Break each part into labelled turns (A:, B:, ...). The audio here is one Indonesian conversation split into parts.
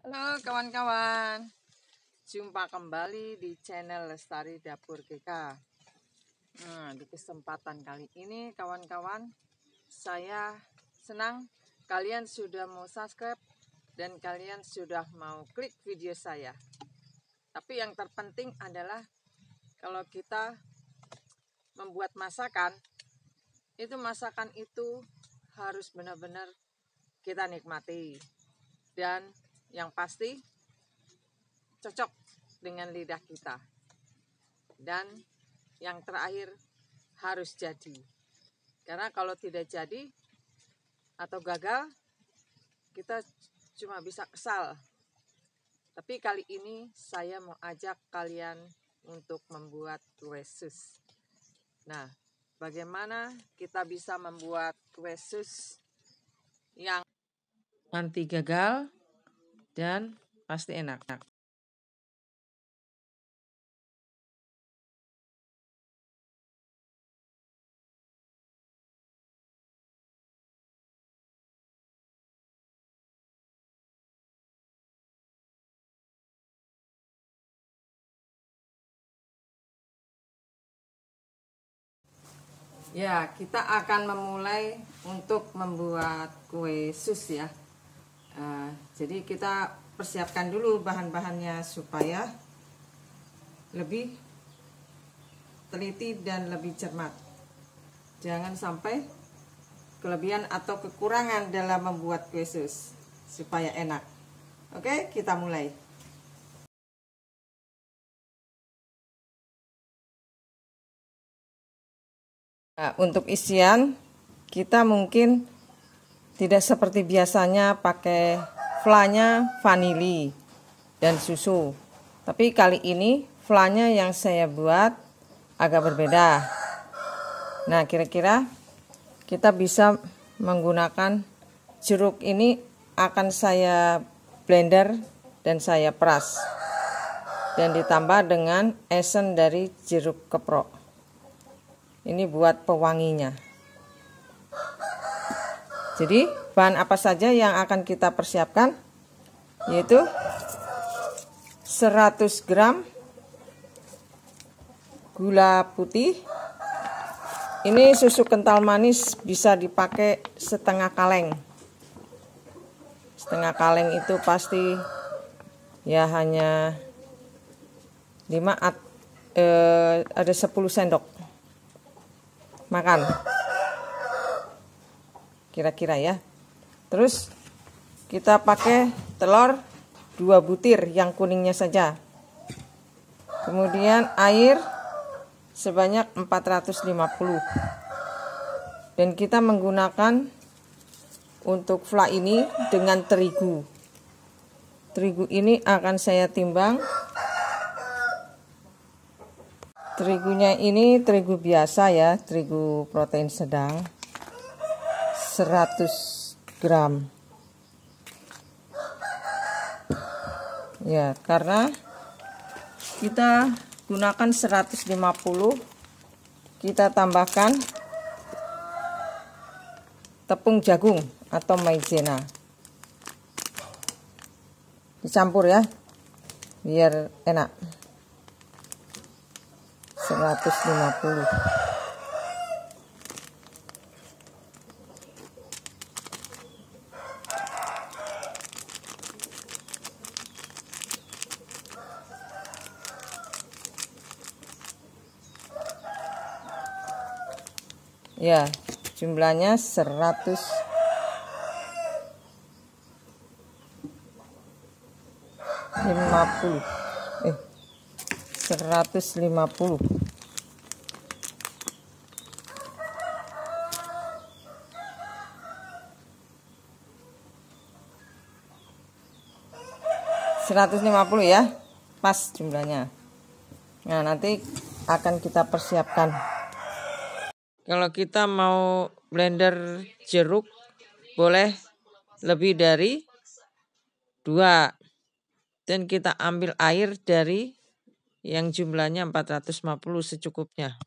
A: Halo kawan-kawan, jumpa kembali di channel Lestari Dapur GK. Di kesempatan kali ini kawan-kawan, saya senang kalian sudah mau subscribe dan kalian sudah mau klik video saya. Tapi yang terpenting adalah kalau kita membuat masakan itu harus benar-benar kita nikmati. Dan yang pasti cocok dengan lidah kita. Dan yang terakhir harus jadi. Karena kalau tidak jadi atau gagal, kita cuma bisa kesal. Tapi kali ini saya mau ajak kalian untuk membuat kue sus. Nah, bagaimana kita bisa membuat kue sus yang anti gagal dan pasti enak. Ya, kita akan memulai untuk membuat kue sus ya. Jadi kita persiapkan dulu bahan-bahannya supaya lebih teliti dan lebih cermat. Jangan sampai kelebihan atau kekurangan dalam membuat kue sus supaya enak. Oke, kita mulai. Nah, untuk isian kita mungkin tidak seperti biasanya pakai flanya vanili dan susu. Tapi kali ini flanya yang saya buat agak berbeda. Nah, kira-kira kita bisa menggunakan jeruk ini akan saya blender dan saya peras. Dan ditambah dengan esen dari jeruk keprok. Ini buat pewanginya. Jadi bahan apa saja yang akan kita persiapkan, yaitu 100 gram gula putih. Ini susu kental manis, bisa dipakai setengah kaleng. Setengah kaleng itu pasti ya hanya 5 ada 10 sendok makan kira-kira ya. Terus kita pakai telur 2 butir yang kuningnya saja. Kemudian air sebanyak 450. Dan kita menggunakan untuk fla ini dengan terigu. Terigu ini akan saya timbang. Terigunya ini terigu biasa ya, terigu protein sedang, 100 gram. Ya, karena kita gunakan 150, kita tambahkan tepung jagung atau maizena. Dicampur ya, biar enak. 150. Ya, jumlahnya 150. $150 ya, pas jumlahnya. Nah, nanti akan kita persiapkan. Kalau kita mau blender jeruk, boleh lebih dari 2. Dan kita ambil air dari yang jumlahnya 450 secukupnya.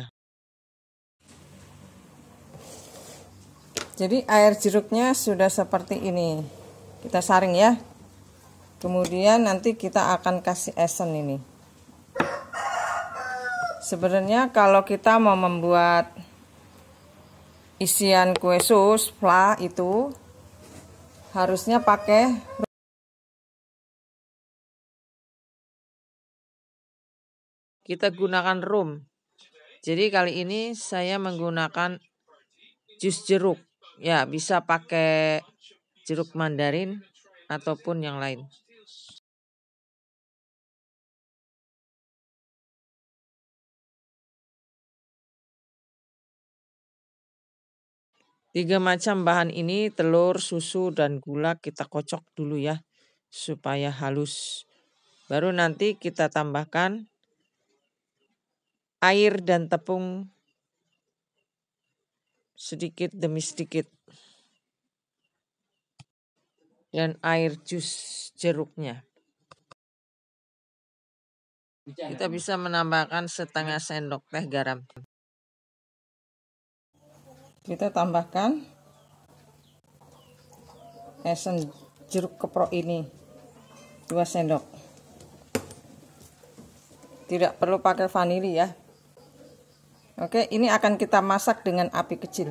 A: Jadi air jeruknya sudah seperti ini. Kita saring ya. Kemudian nanti kita akan kasih esen ini. Sebenarnya kalau kita mau membuat isian kue sus fla itu harusnya pakai, kita gunakan rum. Jadi kali ini saya menggunakan jus jeruk. Ya, bisa pakai jeruk mandarin ataupun yang lain. Tiga macam bahan ini, telur, susu, dan gula kita kocok dulu ya, supaya halus. Baru nanti kita tambahkan air dan tepung sedikit demi sedikit. Dan air jus jeruknya. Kita bisa menambahkan setengah sendok teh garam. Kita tambahkan esen jeruk keprok ini 2 sendok. Tidak perlu pakai vanili ya. Oke, ini akan kita masak dengan api kecil.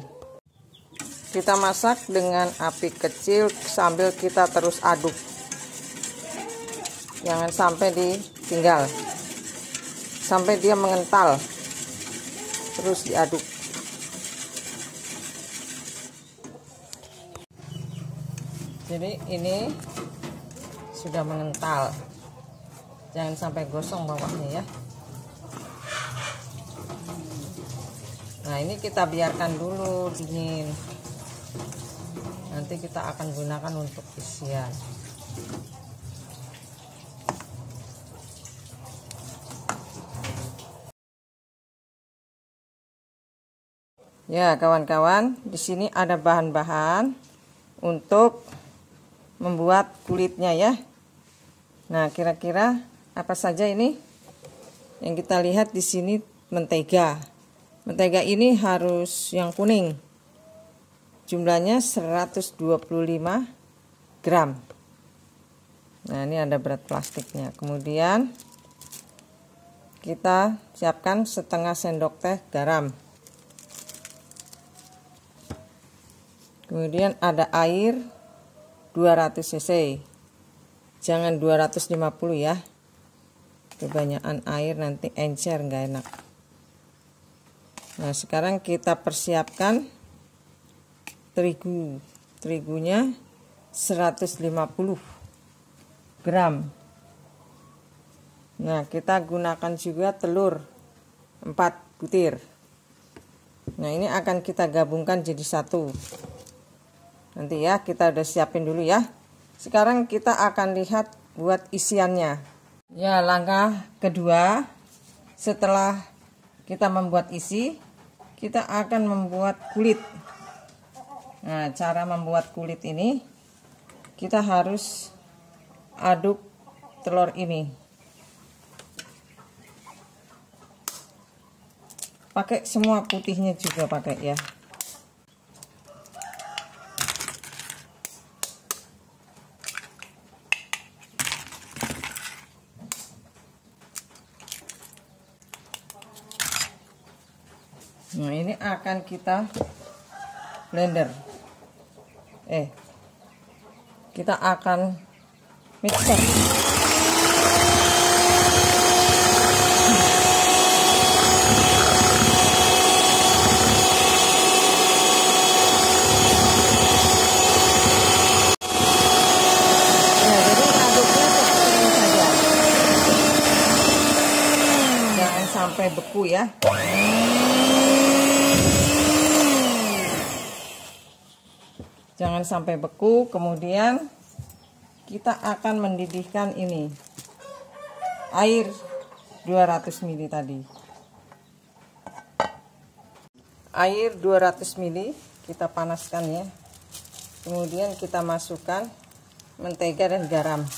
A: Kita masak dengan api kecil sambil kita terus aduk. Jangan sampai ditinggal. Sampai dia mengental. Terus diaduk. Jadi ini sudah mengental. Jangan sampai gosong bawahnya ya. Nah, ini kita biarkan dulu dingin. Nanti kita akan gunakan untuk isian. Ya, kawan-kawan, di sini ada bahan-bahan untuk membuat kulitnya ya. Nah, kira-kira apa saja ini? Yang kita lihat di sini mentega. Mentega ini harus yang kuning. Jumlahnya 125 gram. Nah, ini ada berat plastiknya. Kemudian kita siapkan setengah sendok teh garam. Kemudian ada air 200 cc. Jangan 250 ya. Kebanyakan air nanti encer, nggak enak. Nah, sekarang kita persiapkan terigu. Terigunya 150 gram. Nah, kita gunakan juga telur 4 butir. Nah, ini akan kita gabungkan jadi satu. Nanti ya, kita udah siapin dulu ya. Sekarang kita akan lihat buat isiannya. Ya, langkah kedua setelah kita membuat isi, kita akan membuat kulit. Nah, cara membuat kulit ini, kita harus aduk telur ini. Pakai semua putihnya juga pakai ya. Nah, ini akan kita blender. Kita akan mixer. Nah, jadi aduknya seperti ini saja. Jangan sampai beku ya. Jangan sampai beku. Kemudian kita akan mendidihkan ini air 200 ml tadi. Air 200 ml kita panaskan ya. Kemudian kita masukkan mentega dan garam.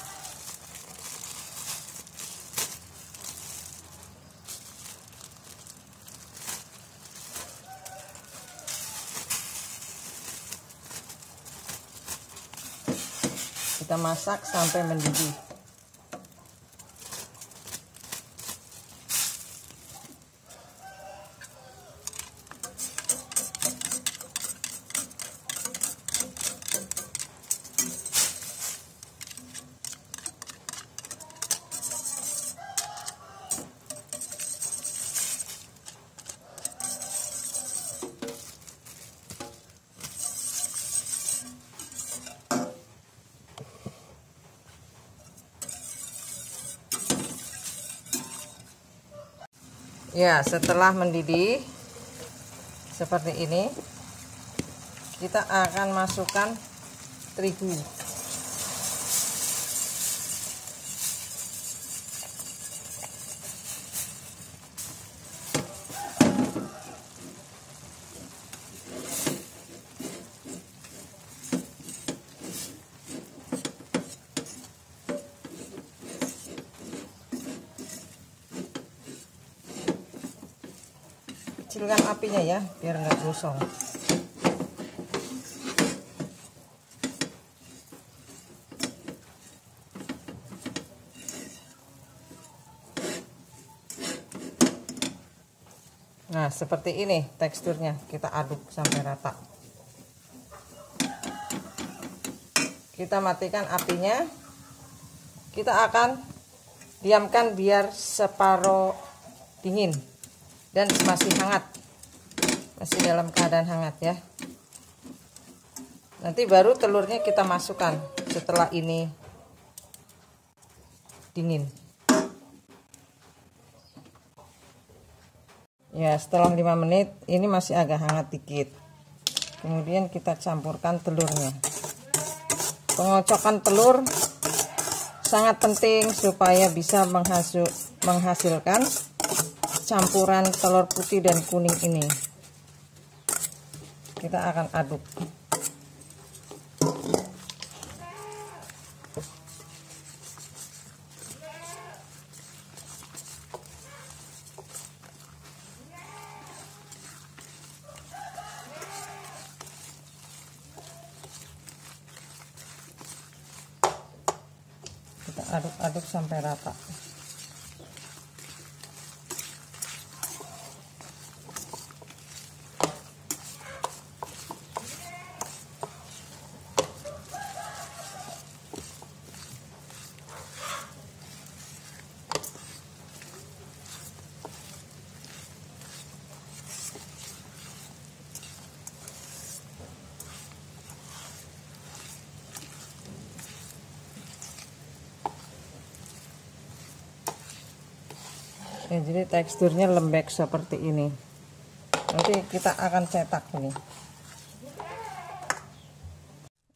A: Kita Kita masak sampai mendidih. Ya, setelah mendidih seperti ini, kita akan masukkan terigu. Kecilkan apinya ya, biar nggak gosong. Nah, seperti ini teksturnya, kita aduk sampai rata. Kita matikan apinya. Kita akan diamkan biar separuh dingin dan masih hangat, masih dalam keadaan hangat ya. Nanti baru telurnya kita masukkan setelah ini dingin. Ya, setelah 5 menit ini masih agak hangat dikit. Kemudian kita campurkan telurnya. Pengocokan telur sangat penting supaya bisa menghasilkan campuran telur putih dan kuning ini. Kita akan aduk. Kita aduk-aduk sampai rata. Ya, jadi teksturnya lembek seperti ini. Nanti kita akan cetak ini.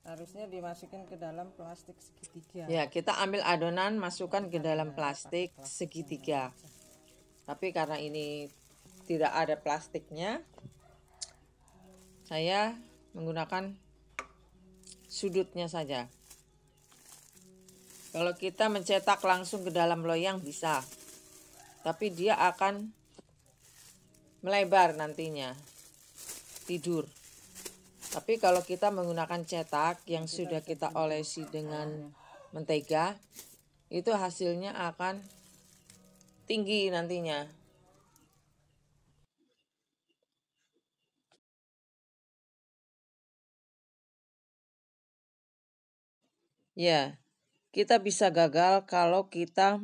A: Harusnya dimasukin ke dalam plastik segitiga. Ya, kita ambil adonan, masukkan ke dalam plastik segitiga. Tapi karena ini tidak ada plastiknya, saya menggunakan sudutnya saja. Kalau kita mencetak langsung ke dalam loyang bisa, tapi dia akan melebar nantinya, tidur. Tapi kalau kita menggunakan cetak yang sudah kita olesi dengan mentega, itu hasilnya akan tinggi nantinya. Ya, kita bisa gagal kalau kita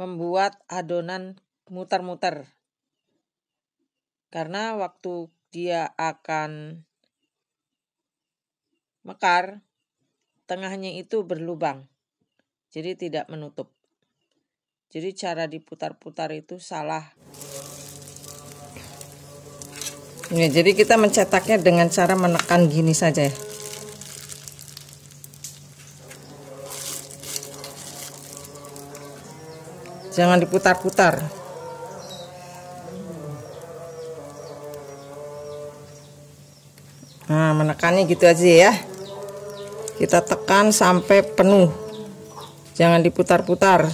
A: membuat adonan muter-muter. Karena waktu dia akan mekar, tengahnya itu berlubang. Jadi tidak menutup. Jadi cara diputar-putar itu salah. Ya, jadi kita mencetaknya dengan cara menekan gini saja. Jangan diputar-putar. Nah, menekannya gitu aja ya. Kita tekan sampai penuh. Jangan diputar-putar.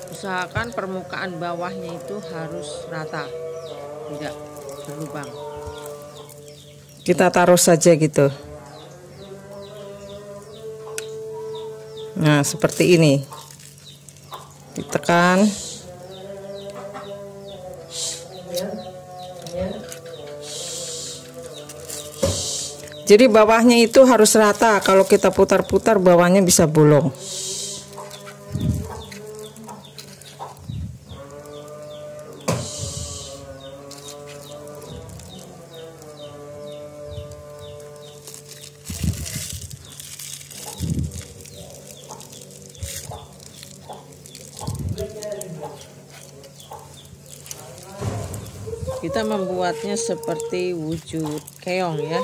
A: Usahakan permukaan bawahnya itu harus rata, tidak berlubang. Kita taruh saja gitu. Nah, seperti ini. Ditekan. Jadi bawahnya itu harus rata. Kalau kita putar-putar bawahnya bisa bolong. Kita membuatnya seperti wujud keong ya.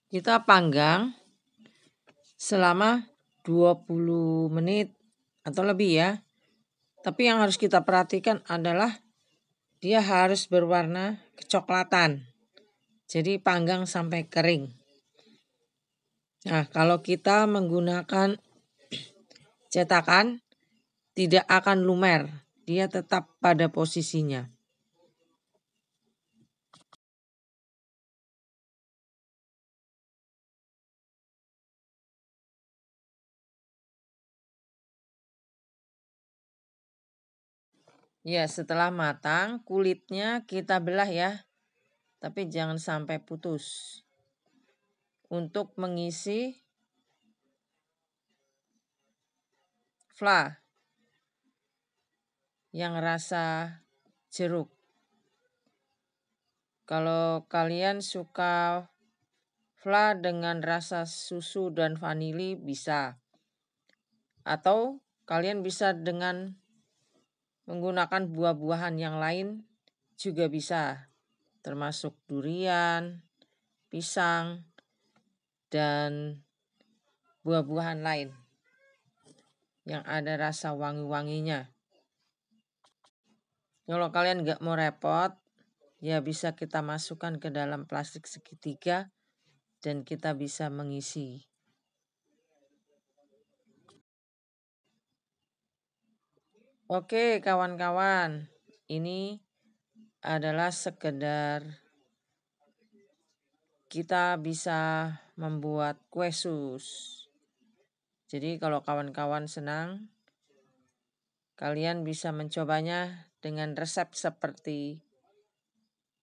A: Kita panggang selama 20 menit atau lebih ya. Tapi yang harus kita perhatikan adalah dia harus berwarna kecoklatan. Jadi panggang sampai kering. Nah, kalau kita menggunakan cetakan tidak akan lumer. Dia tetap pada posisinya. Ya, setelah matang, kulitnya kita belah ya. Tapi jangan sampai putus. Untuk mengisi fla yang rasa jeruk. Kalau kalian suka fla dengan rasa susu dan vanili bisa. Atau kalian bisa dengan menggunakan buah-buahan yang lain juga bisa. Termasuk durian, pisang, dan buah-buahan lain yang ada rasa wangi-wanginya. Kalau kalian nggak mau repot, ya bisa kita masukkan ke dalam plastik segitiga dan kita bisa mengisi. Oke kawan-kawan, ini adalah sekedar kita bisa membuat kue sus. Jadi kalau kawan-kawan senang, kalian bisa mencobanya dengan resep seperti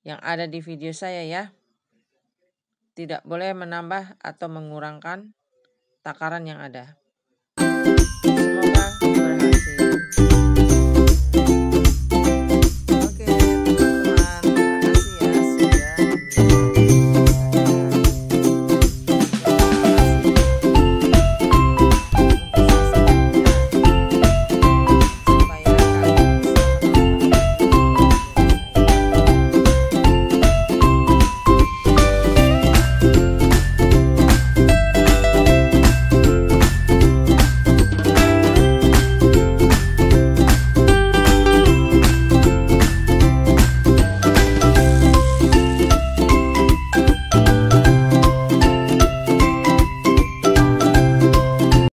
A: yang ada di video saya ya. Tidak boleh menambah atau mengurangkan takaran yang ada.